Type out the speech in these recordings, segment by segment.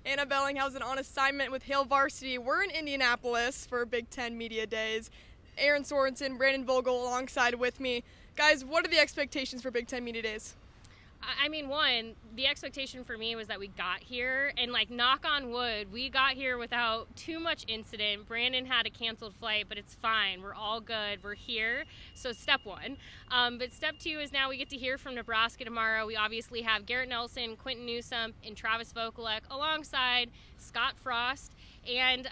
Anna Bellinghausen on assignment with Hail Varsity. We're in Indianapolis for Big Ten Media Days. Erin, Sorensen, Brandon Vogel alongside with me. Guys, what are the expectations for Big Ten Media Days? I mean, one, the expectation for me was that we got here, and like, knock on wood, we got here without too much incident. Brandon had a canceled flight, but it's fine. We're all good. We're here. So step one. But step two is now we get to hear from Nebraska tomorrow. We obviously have Garrett Nelson, Quentin Newsome, and Travis Vogel alongside Scott Frost. And,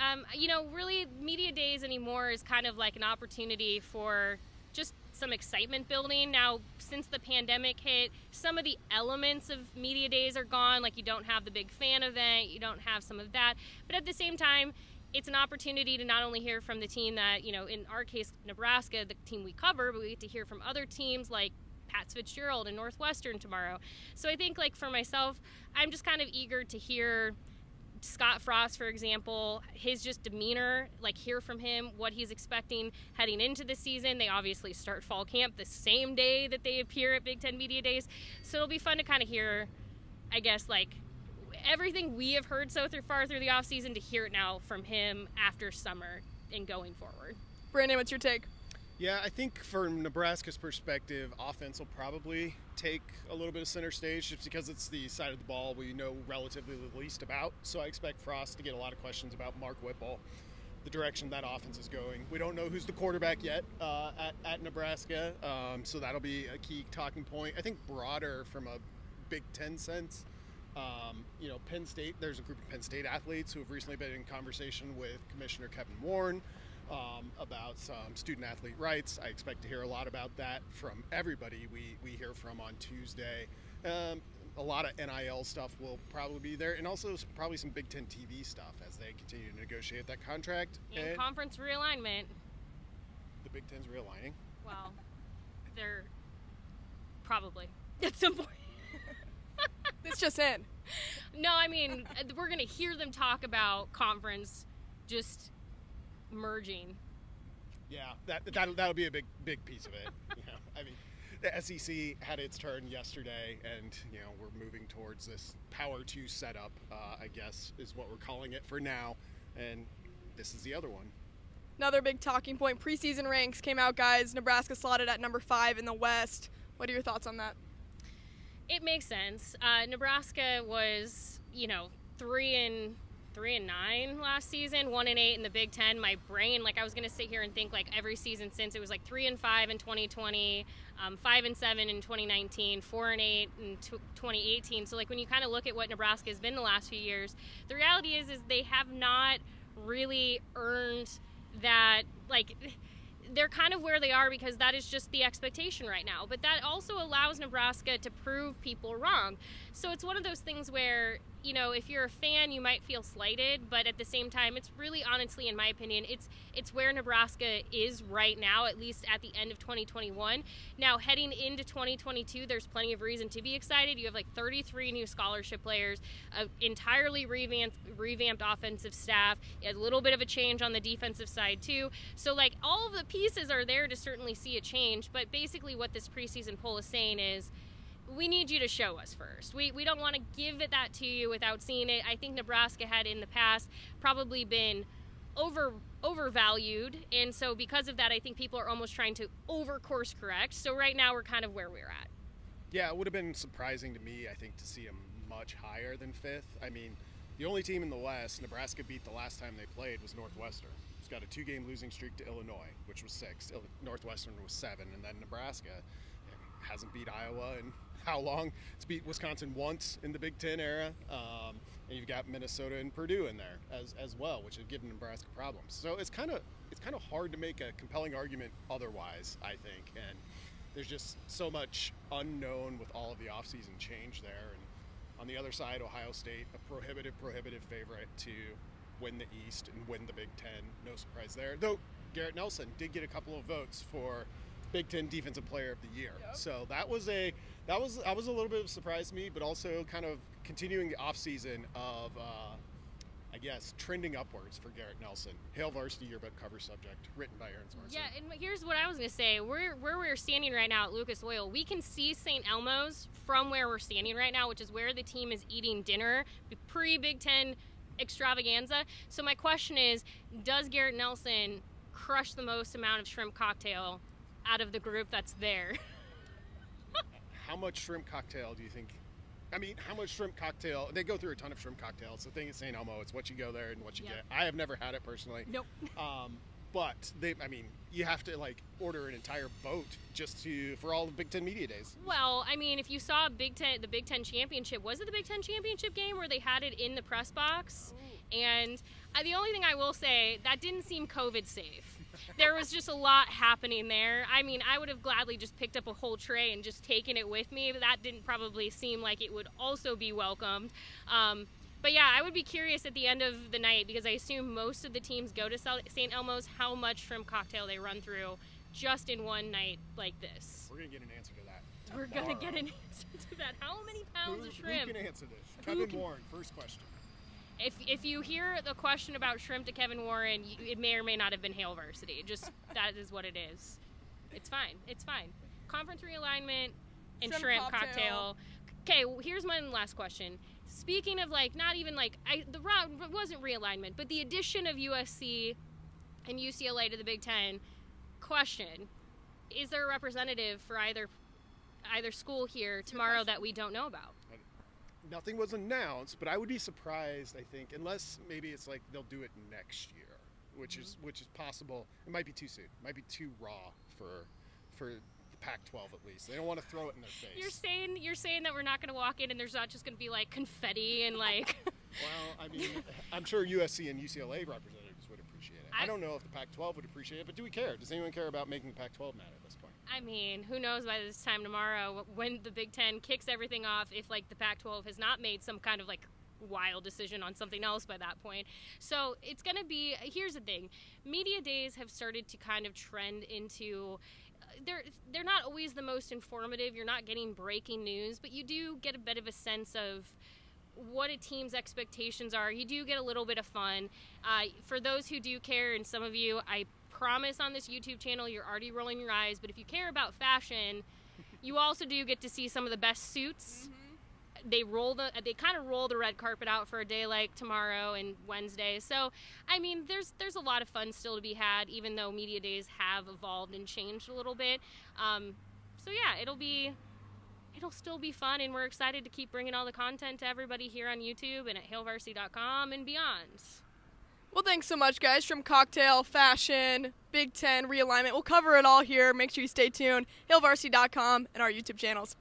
really media days anymore is kind of like an opportunity for just some excitement building. Now, since the pandemic hit, some of the elements of media days are gone. Like, you don't have the big fan event, you don't have some of that. But at the same time, it's an opportunity to not only hear from the team that, in our case, Nebraska, the team we cover, but we get to hear from other teams like Pat Fitzgerald and Northwestern tomorrow. So I think, like, for myself, I'm just kind of eager to hear Scott Frost, for example, his just demeanor, like, hear from him what he's expecting heading into the season. They obviously start fall camp the same day that they appear at Big Ten Media Days. So it'll be fun to kind of hear, I guess, like, everything we have heard so far through the offseason, to hear it now from him after summer and going forward. Brandon, what's your take? Yeah, I think from Nebraska's perspective, offense will probably take a little bit of center stage just because it's the side of the ball we know relatively the least about. So I expect Frost to get a lot of questions about Mark Whipple, the direction that offense is going. We don't know who's the quarterback yet at Nebraska, so that'll be a key talking point. I think broader from a Big Ten sense, Penn State, there's a group of Penn State athletes who have recently been in conversation with Commissioner Kevin Warren about some student athlete rights. I expect to hear a lot about that from everybody we hear from on Tuesday. A lot of NIL stuff will probably be there, and also probably some Big Ten TV stuff as they continue to negotiate that contract. And conference realignment. The Big Ten's realigning? Well, they're probably at some point. It's just in. No, I mean, we're going to hear them talk about conference just merging. Yeah, that'll be a big piece of it. I mean, the SEC had its turn yesterday, and we're moving towards this Power 2 setup, I guess is what we're calling it for now, and this is the other one. Another big talking point, preseason ranks came out, guys. Nebraska slotted at number 5 in the West. What are your thoughts on that? It makes sense. Nebraska was, 3-9 last season, 1-8 in the Big Ten. My brain, I was going to sit here and think every season since, it was 3-5 in 2020, 5-7 in 2019, 4-8 in 2018. So when you kind of look at what Nebraska has been the last few years, the reality is they have not really earned that, they're kind of where they are because that is just the expectation right now. But that also allows Nebraska to prove people wrong. So it's one of those things where, if you're a fan, you might feel slighted, but at the same time, it's really, honestly, in my opinion, it's where Nebraska is right now, at least at the end of 2021. Now, heading into 2022, there's plenty of reason to be excited. You have 33 new scholarship players, an entirely revamped offensive staff, a little bit of a change on the defensive side too. So all of the pieces are there to certainly see a change, but basically what this preseason poll is saying is, we need you to show us first. We don't want to give that to you without seeing it. I think Nebraska had in the past probably been overvalued, and so because of that, I think people are almost trying to course correct. So right now we're kind of where we're at. Yeah, it would have been surprising to me, I think, to see them much higher than 5th. I mean, the only team in the West Nebraska beat the last time they played was Northwestern. It's got a 2-game losing streak to Illinois, which was 6. Northwestern was 7, and then Nebraska hasn't beat Iowa in how long? It's beat Wisconsin once in the Big Ten era, and you've got Minnesota and Purdue in there as well, which have given Nebraska problems. So it's kind of hard to make a compelling argument otherwise, I think, and there's just so much unknown with all of the offseason change there. And on the other side, Ohio State, a prohibitive favorite to win the East and win the Big Ten. No surprise there, though. Garrett Nelson did get a couple of votes for Big Ten Defensive Player of the Year. Yep. So that was a little bit of a surprise to me, but also kind of continuing the offseason of I guess, trending upwards for Garrett Nelson. Hail Varsity yearbook cover subject, written by Erin Sorensen. Yeah, and here's what I was going to say. Where we're standing right now at Lucas Oil, we can see St. Elmo's from where we're standing right now, which is where the team is eating dinner, pre-Big Ten extravaganza. So my question is, does Garrett Nelson crush the most amount of shrimp cocktail out of the group that's there? How much shrimp cocktail do you think? I mean, how much shrimp cocktail? They go through a ton of shrimp cocktails. The thing at St. Elmo, it's what you go there and what you get. I have never had it personally. Nope. But you have to order an entire boat just for all the Big Ten media days. Well, I mean, if you saw the Big Ten championship, was it the Big Ten championship game where they had it in the press box? Ooh. And the only thing I will say, that didn't seem COVID safe. There was just a lot happening there. I mean, I would have gladly just picked up a whole tray and just taken it with me, but that didn't probably seem like it would also be welcomed. But yeah, I would be curious at the end of the night, because I assume most of the teams go to St. Elmo's, how much shrimp cocktail they run through just in one night like this. We're going to get an answer to that. We're going to get an answer to that. How many pounds of shrimp? Who can answer this? Kevin Warren, first question. If you hear the question about shrimp to Kevin Warren, it may or may not have been Hail Varsity. Just that is what it is. It's fine. It's fine. Conference realignment and shrimp cocktail. Okay, well, here's my last question. Speaking of not even the round wasn't realignment, but the addition of USC and UCLA to the Big Ten. Question: is there a representative for either school here tomorrow that we don't know about? Nothing was announced, but I would be surprised, I think, unless maybe it's they'll do it next year, which is possible. It might be too soon. It might be too raw for the Pac-12 at least. They don't want to throw it in their face. You're saying that we're not going to walk in and there's not just going to be confetti and Well, I mean, I'm sure USC and UCLA representatives would appreciate it. I don't know if the Pac-12 would appreciate it, but do we care? Does anyone care about making the Pac-12 mad at this point? I mean, who knows by this time tomorrow when the Big Ten kicks everything off, if the Pac-12 has not made some kind of wild decision on something else by that point. So it's going to be, here's the thing, media days have started to kind of trend into, they're not always the most informative. You're not getting breaking news, but you do get a bit of a sense of what a team's expectations are. You do get a little bit of fun. For those who do care, and some of you, I promise on this YouTube channel you're already rolling your eyes, but if you care about fashion, you also do get to see some of the best suits. Mm-hmm. They kind of roll the red carpet out for a day like tomorrow and Wednesday. So, I mean, there's a lot of fun still to be had, even though media days have evolved and changed a little bit. So yeah, it'll still be fun, and we're excited to keep bringing all the content to everybody here on YouTube and at hailvarsity.com and beyond. Well, thanks so much, guys. Shrimp cocktail, fashion, Big Ten, realignment. We'll cover it all here. Make sure you stay tuned. hailvarsity.com and our YouTube channels.